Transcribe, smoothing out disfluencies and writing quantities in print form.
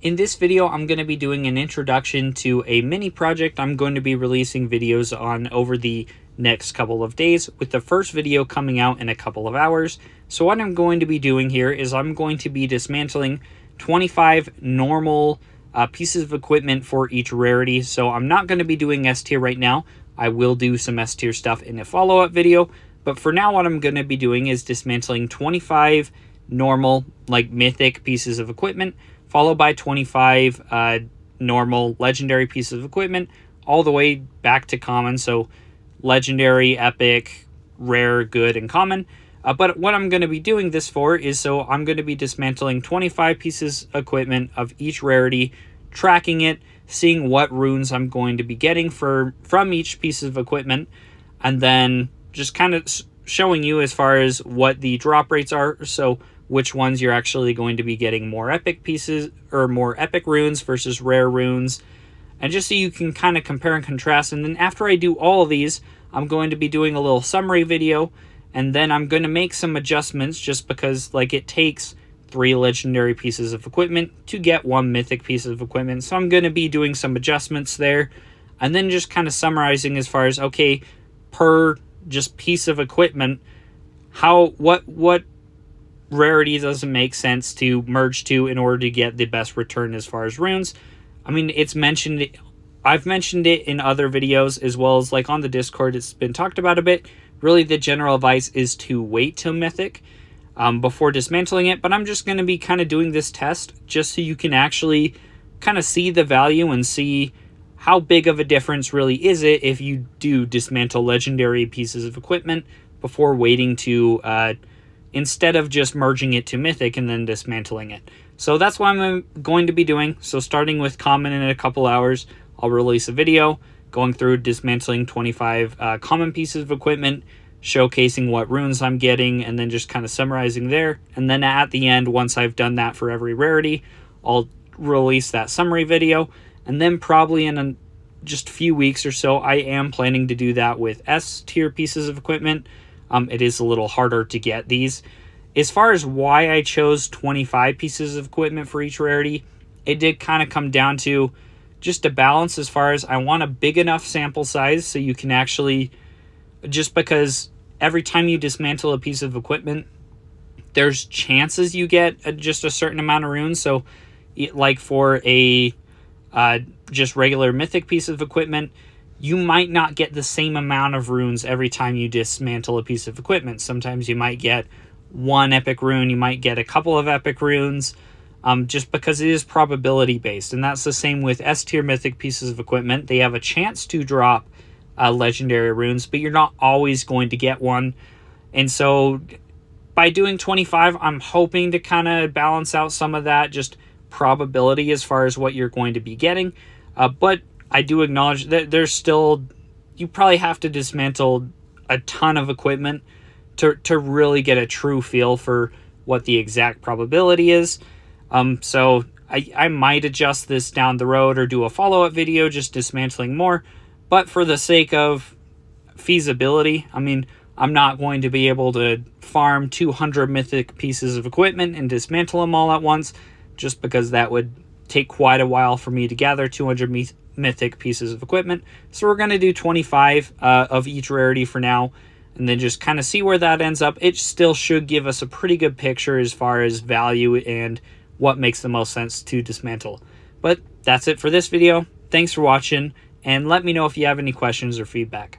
In this video, I'm going to be doing an introduction to a mini project I'm going to be releasing videos on over the next couple of days, with the first video coming out in a couple of hours. So what I'm going to be doing here is I'm going to be dismantling 25 normal pieces of equipment for each rarity. So I'm not going to be doing S tier right now. I will do some S tier stuff in a follow-up video. But for now, what I'm going to be doing is dismantling 25 normal, like mythic pieces of equipment, followed by 25 normal legendary pieces of equipment, all the way back to common. So legendary, epic, rare, good, and common. But what I'm going to be doing this for is, so I'm going to be dismantling 25 pieces of equipment of each rarity, tracking it, seeing what runes I'm going to be getting from each piece of equipment, and then just kind of showing you as far as what the drop rates are. So which ones you're actually going to be getting more epic pieces or more epic runes versus rare runes, and just so you can kind of compare and contrast. And then after I do all of these, I'm going to be doing a little summary video, and then I'm going to make some adjustments, just because like it takes 3 legendary pieces of equipment to get 1 mythic piece of equipment. So I'm going to be doing some adjustments there, and then just kind of summarizing as far as, okay, per just piece of equipment, what rarity doesn't make sense to merge to in order to get the best return as far as runes. I mean, I've mentioned it in other videos, as well as like on the Discord, it's been talked about a bit. Really, the general advice is to wait till mythic before dismantling it, but I'm just going to be kind of doing this test just so you can actually kind of see the value and see how big of a difference really is it if you do dismantle legendary pieces of equipment before waiting to instead of just merging it to mythic and then dismantling it. So that's what I'm going to be doing. So starting with common in a couple hours, I'll release a video going through dismantling 25 common pieces of equipment, showcasing what runes I'm getting, and then just kind of summarizing there. And then at the end, once I've done that for every rarity, I'll release that summary video. And then probably in just a few weeks or so, I am planning to do that with S tier pieces of equipment. It is a little harder to get these. As far as why I chose 25 pieces of equipment for each rarity, it did kind of come down to just a balance, as far as I want a big enough sample size so you can actually, just because every time you dismantle a piece of equipment, there's chances you get just a certain amount of runes. So like for a just regular mythic piece of equipment, you might not get the same amount of runes every time you dismantle a piece of equipment. Sometimes you might get 1 epic rune, you might get a couple of epic runes, just because it is probability based. And that's the same with S tier mythic pieces of equipment. They have a chance to drop legendary runes, but you're not always going to get one. And so by doing 25, I'm hoping to kind of balance out some of that just probability as far as what you're going to be getting. But I do acknowledge that there's still, you probably have to dismantle a ton of equipment to really get a true feel for what the exact probability is. So I might adjust this down the road or do a follow-up video just dismantling more. But for the sake of feasibility, I mean, I'm not going to be able to farm 200 mythic pieces of equipment and dismantle them all at once, just because that would take quite a while for me to gather 200 mythic pieces of equipment. So we're going to do 25 of each rarity for now, and then just kind of see where that ends up. It still should give us a pretty good picture as far as value and what makes the most sense to dismantle. But that's it for this video. Thanks for watching, and let me know if you have any questions or feedback.